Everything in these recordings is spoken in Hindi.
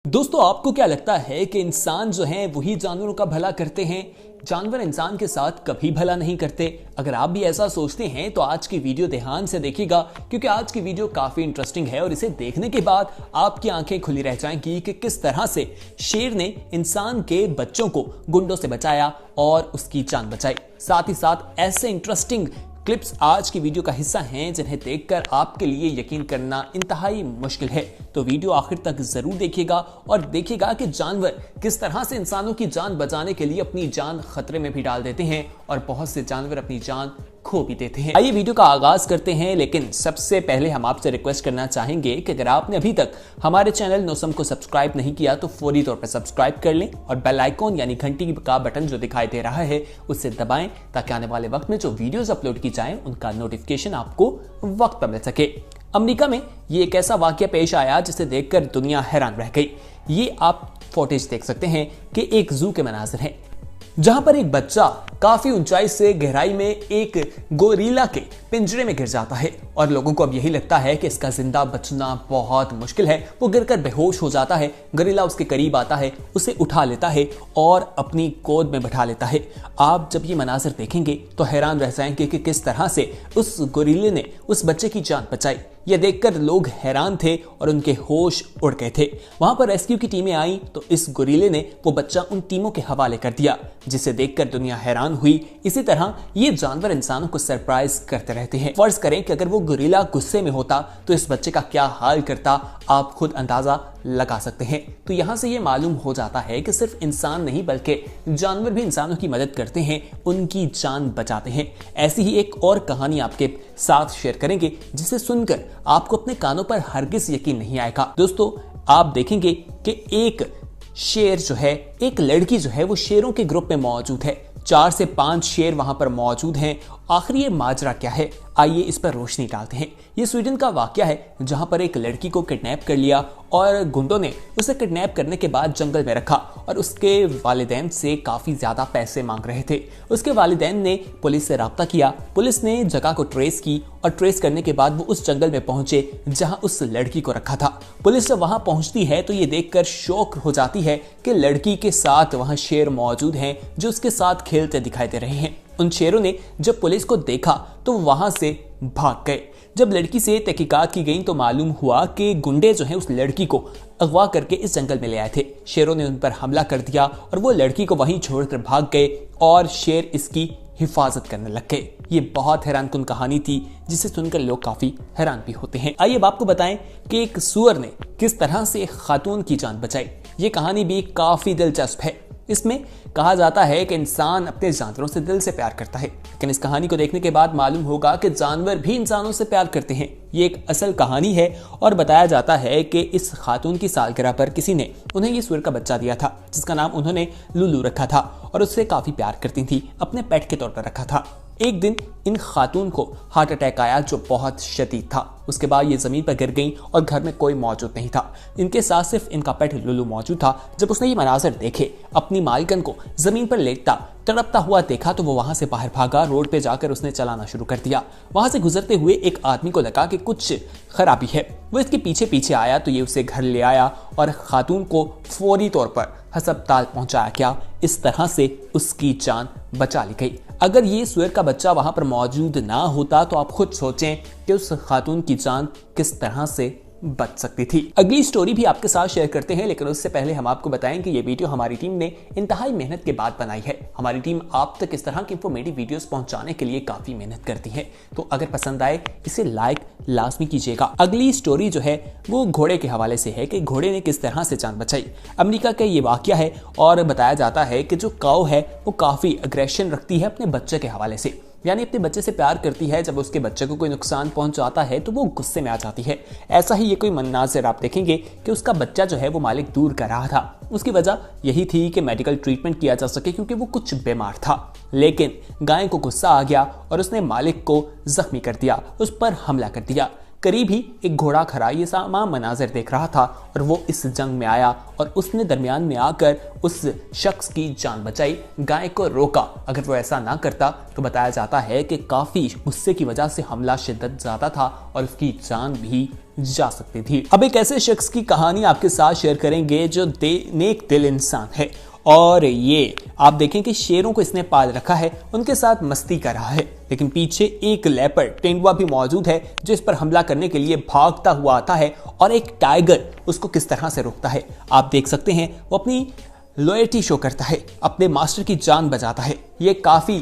दोस्तों, आपको क्या लगता है कि इंसान जो हैं वही जानवरों का भला करते हैं? जानवर इंसान के साथ कभी भला नहीं करते। अगर आप भी ऐसा सोचते हैं तो आज की वीडियो ध्यान से देखिएगा, क्योंकि आज की वीडियो काफी इंटरेस्टिंग है और इसे देखने के बाद आपकी आंखें खुली रह जाएंगी कि किस तरह से शेर ने इंसान के बच्चों को गुंडों से बचाया और उसकी जान बचाई। साथ ही साथ ऐसे इंटरेस्टिंग क्लिप्स आज की वीडियो का हिस्सा हैं जिन्हें देखकर आपके लिए यकीन करना इंतहाई मुश्किल है। तो वीडियो आखिर तक जरूर देखिएगा और देखिएगा कि जानवर किस तरह से इंसानों की जान बचाने के लिए अपनी जान खतरे में भी डाल देते हैं और बहुत से जानवर अपनी जान खो भी देते हैं। आइए वीडियो का आगाज करते हैं, लेकिन सबसे पहले हम आपसे रिक्वेस्ट करना चाहेंगे कि अगर आपने अभी तक हमारे चैनल नोसम को सब्सक्राइब नहीं किया तो फौरी तौर पर सब्सक्राइब कर लें और बेल आइकॉन यानी घंटी का बटन जो दिखाई दे रहा है उसे दबाएं, ताकि आने वाले वक्त में जो वीडियोस अपलोड की जाएं उनका नोटिफिकेशन आपको वक्त पर मिल सके। अमेरिका में ये एक ऐसा वाकया पेश आया जिसे देखकर दुनिया हैरान रह गई। ये आप फुटेज देख सकते हैं कि एक जू के मनाजिर हैं, जहां पर एक बच्चा काफी ऊंचाई से गहराई में एक गोरिल्ला के पिंजरे में गिर जाता है और लोगों को अब यही लगता है कि इसका जिंदा बचना बहुत मुश्किल है। वो गिरकर बेहोश हो जाता है। गोरिल्ला उसके करीब आता है, उसे उठा लेता है और अपनी गोद में बैठा लेता है। आप जब ये मनाजिर देखेंगे तो हैरान रह जाएंगे कि किस तरह से उस गोरिल्ले ने उस बच्चे की जान बचाई। यह देखकर लोग हैरान थे और उनके होश उड़ गए थे। वहां पर रेस्क्यू की टीमें आई तो इस गोरिल्ले ने वो बच्चा उन टीमों के हवाले कर दिया, जिसे देखकर दुनिया हैरान हुई। इसी तरह ये जानवर इंसानों को सरप्राइज करते रहते हैं। फर्ज करें कि अगर वो गोरिल्ला गुस्से में होता तो इस बच्चे का क्या हाल करता, आप खुद अंदाजा लगा सकते हैं। तो यहां से ये मालूम हो जाता है कि सिर्फ इंसान नहीं बल्कि जानवर भी इंसानों की मदद करते हैं, उनकी जान बचाते हैं। ऐसी ही एक और कहानी आपके साथ शेयर करेंगे जिसे सुनकर आपको अपने कानों पर हरगिज यकीन नहीं आएगा। दोस्तों, आप देखेंगे कि एक शेर जो है, एक लड़की जो है वो शेरों के ग्रुप में मौजूद है। 4 से 5 शेर वहां पर मौजूद हैं। आखिर ये माजरा क्या है, आइए इस पर रोशनी डालते हैं। ये स्वीडन का वाकया है जहां पर एक लड़की को किडनैप कर लिया और गुंडों ने उसे किडनैप करने के बाद जंगल में रखा और उसके वालिदैन से काफी ज्यादा पैसे मांग रहे थे। उसके वालिदैन ने पुलिस से राब्ता किया। पुलिस ने जगह को ट्रेस की और ट्रेस करने के बाद वो उस जंगल में पहुंचे जहां उस लड़की को रखा था। पुलिस जब वहां पहुंचती है तो ये देखकर शौक हो जाती है कि लड़की के साथ वहां शेर मौजूद हैं जो उसके साथ खेलते दिखाई दे रहे हैं। उन शेरों ने जब पुलिस को देखा तो वहां से भाग गए। जब लड़की से तहकीकात की गई तो मालूम हुआ कि गुंडे जो हैं उस लड़की को अगवा करके इस जंगल में ले आए थे। शेरों ने उन पर हमला कर दिया और वो लड़की को वहीं छोड़कर भाग गए और शेर इसकी हिफाजत करने लग गए। ये बहुत हैरानकुन कहानी थी जिसे सुनकर लोग काफी हैरान भी होते हैं। आइए अब आपको बताएं कि एक सूअर ने किस तरह से एक खातून की जान बचाई। ये कहानी भी काफी दिलचस्प है। इसमें कहा जाता है कि इंसान अपने जानवरों से दिल से प्यार करता है, लेकिन इस कहानी को देखने के बाद मालूम होगा कि जानवर भी इंसानों से प्यार करते हैं। ये एक असल कहानी है और बताया जाता है कि इस खातून की सालगिरह पर किसी ने उन्हें ये सूअर का बच्चा दिया था, जिसका नाम उन्होंने लुलू रखा था और उससे काफी प्यार करती थी, अपने पेट के तौर पर रखा था। एक दिन इन खातून को हार्ट अटैक आया जो बहुत शदीद था। उसके बाद ये जमीन पर गिर गईं और घर में कोई मौजूद नहीं था। इनके साथ सिर्फ इनका पेट लुलू मौजूद था। जब उसने ये मनाजर देखे, अपनी मालिकन को जमीन पर लेटता तड़पता हुआ देखा तो वो वहां से बाहर भागा। रोड पे जाकर उसने चलाना शुरू कर दिया। वहां से गुजरते हुए एक आदमी को लगा कि कुछ खराबी है। वो इसके पीछे पीछे आया तो ये उसे घर ले आया और खातून को फौरी तौर पर अस्पताल पहुंचाया गया। इस तरह से उसकी जान बचा ली गई। अगर ये सूअर का बच्चा वहां पर मौजूद ना होता तो आप खुद सोचें कि उस खातून की जान किस तरह से बच सकती थी। अगली स्टोरी भी आपके साथ शेयर करते हैं, लेकिन उससे पहले हम आपको बताएं कि ये वीडियो हमारी टीम ने इंतहाई मेहनत के बाद बनाई है। हमारी टीम आप तक इस तरह की इंफॉर्मेटिव वीडियोस पहुंचाने के लिए काफी मेहनत करती है, तो अगर पसंद आए इसे लाइक लाजमी कीजिएगा। अगली स्टोरी जो है वो घोड़े के हवाले से है कि घोड़े ने किस तरह से जान बचाई। अमेरिका का ये वाकया है और बताया जाता है कि जो काऊ है वो काफी अग्रेशन रखती है अपने बच्चे के हवाले से, यानी अपने बच्चे से प्यार करती है। जब उसके बच्चे को कोई नुकसान पहुंच जाता है तो वो गुस्से में आ जाती है। ऐसा ही ये कोई मनाज़िर आप देखेंगे कि उसका बच्चा जो है वो मालिक दूर कर रहा था। उसकी वजह यही थी कि मेडिकल ट्रीटमेंट किया जा सके, क्योंकि वो कुछ बीमार था। लेकिन गाय को गुस्सा आ गया और उसने मालिक को जख्मी कर दिया, उस पर हमला कर दिया। करीब ही एक घोड़ा खड़ा ये तमाम मनाजिर देख रहा था और वो इस जंग में आया और उसने दरमियान में आकर उस शख्स की जान बचाई, गाय को रोका। अगर वो ऐसा ना करता तो बताया जाता है कि काफ़ी गुस्से की वजह से हमला शिद्दत ज़्यादा था और उसकी जान भी जा सकती थी। अब एक ऐसे शख्स की कहानी आपके साथ शेयर करेंगे जो नेक दिल इंसान है, और ये आप देखें कि शेरों को इसने पाल रखा है, उनके साथ मस्ती कर रहा है, लेकिन पीछे एक लेपर्ड तेंदुआ भी मौजूद है जो इस पर हमला करने के लिए भागता हुआ आता है, और एक टाइगर उसको किस तरह से रोकता है आप देख सकते हैं। वो अपनी लॉयल्टी शो करता है, अपने मास्टर की जान बचाता है। ये काफी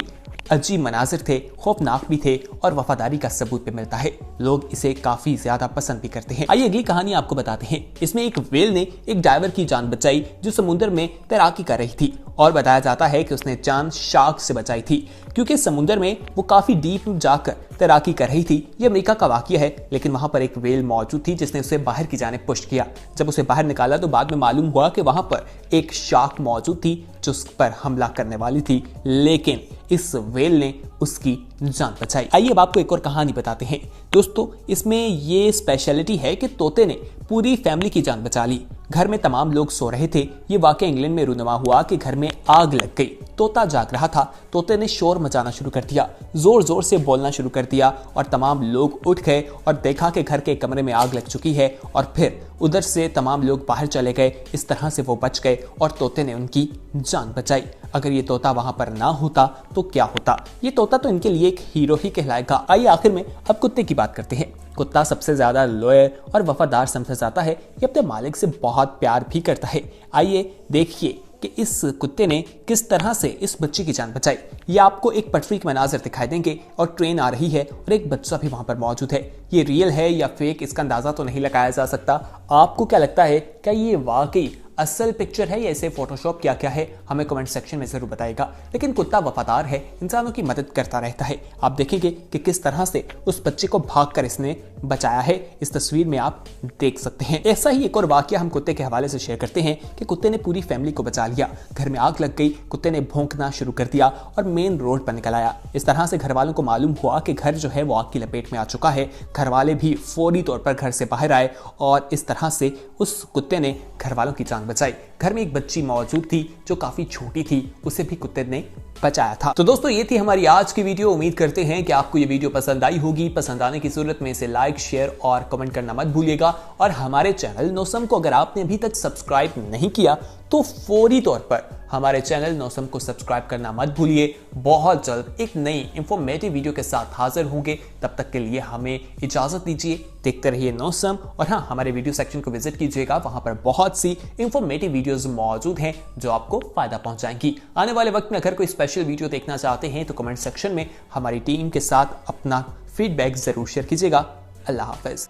अजीब मनाजिर थे, खौफनाक भी थे, और वफादारी का सबूत भी मिलता है। लोग इसे काफी ज्यादा पसंद भी करते हैं। आइए अगली कहानी आपको बताते हैं। इसमें एक व्हेल ने एक डाइवर की जान बचाई जो समुद्र में तैराकी कर रही थी, और बताया जाता है कि उसने जान शार्क से बचाई थी क्योंकि समुद्र में वो काफी डीप जाकर तैराकी कर रही थी। ये अमेरिका का वाकया है, लेकिन वहां पर एक व्हेल मौजूद थी जिसने उसे बाहर की जाने पुश किया। जब उसे बाहर निकाला तो बाद में मालूम हुआ कि वहां पर एक शार्क मौजूद थी जो उस पर हमला करने वाली थी, लेकिन इस व्हेल ने उसकी जान बचाई। आइए अब आपको एक और कहानी बताते हैं। दोस्तों, इसमें ये स्पेशलिटी है कि तोते ने पूरी फैमिली की जान बचा ली। घर में तमाम लोग सो रहे थे। ये वाकया इंग्लैंड में रूनुमा हुआ कि घर में आग लग गई। तोता जाग रहा था। तोते ने शोर मचाना शुरू कर दिया, जोर जोर से बोलना शुरू कर दिया, और तमाम लोग उठ गए और देखा कि घर के कमरे में आग लग चुकी है, और फिर उधर से तमाम लोग बाहर चले गए। इस तरह से वो बच गए और तोते ने उनकी जान बचाई। अगर ये तोता वहां पर ना होता तो क्या होता? ये तोता तो इनके लिए एक हीरो ही कहलाएगा। आइए आखिर में अब कुत्ते की बात करते हैं। कुत्ता सबसे ज्यादा लॉयल और वफादार समझा जाता है। ये अपने मालिक से बहुत प्यार भी करता है। आइए देखिए कि इस कुत्ते ने किस तरह से इस बच्चे की जान बचाई। ये आपको एक पटरी के मनाजिर दिखाई देंगे, और ट्रेन आ रही है और एक बच्चा भी वहां पर मौजूद है। ये रियल है या फेक, इसका अंदाजा तो नहीं लगाया जा सकता। आपको क्या लगता है, क्या ये वाकई असल पिक्चर है या इसे फोटोशॉप किया क्या है? हमें कमेंट सेक्शन में जरूर बताएगा। लेकिन कुत्ता वफादार है, इंसानों की मदद करता रहता है। आप देखेंगे कि किस तरह से उस बच्चे को भागकर इसने बचाया है। इस तस्वीर में आप देख सकते हैं। ऐसा ही एक और वाकया हम कुत्ते के हवाले से शेयर करते हैं कि कुत्ते ने पूरी फैमिली को बचा लिया। घर में आग लग गई, कुत्ते ने भौंकना शुरू कर दिया और मेन रोड पर निकल आया। इस तरह से घर वालों को मालूम हुआ कि घर जो है वो आग की लपेट में आ चुका है। घर वाले भी फौरी तौर पर घर से बाहर आए, और इस तरह से उस कुत्ते ने घर वालों की जान बचाई। घर में एक बच्ची मौजूद थी जो काफी छोटी थी, उसे भी कुत्ते ने बचाया था। तो दोस्तों, ये थी हमारी आज की वीडियो। उम्मीद करते हैं कि आपको ये वीडियो पसंद आई होगी। पसंद आने की सूरत में इसे लाइक, शेयर और कमेंट करना मत भूलिएगा। और हमारे चैनल नोसम को अगर आपने अभी तक सब्सक्राइब नहीं किया तो फौरी तौर पर हमारे चैनल नोसम को सब्सक्राइब करना मत भूलिए। बहुत जल्द एक नई इंफॉर्मेटिव वीडियो के साथ हाजिर होंगे। तब तक के लिए हमें इजाजत दीजिए। देखते रहिए नोसम, और हाँ, हमारे वीडियो सेक्शन को विजिट कीजिएगा। वहां पर बहुत सी इंफॉर्मेटिव वीडियोस मौजूद हैं जो आपको फायदा पहुंचाएंगी। आने वाले वक्त में अगर कोई स्पेशल वीडियो देखना चाहते हैं तो कमेंट सेक्शन में हमारी टीम के साथ अपना फीडबैक जरूर शेयर कीजिएगा। अल्लाह हाफिज।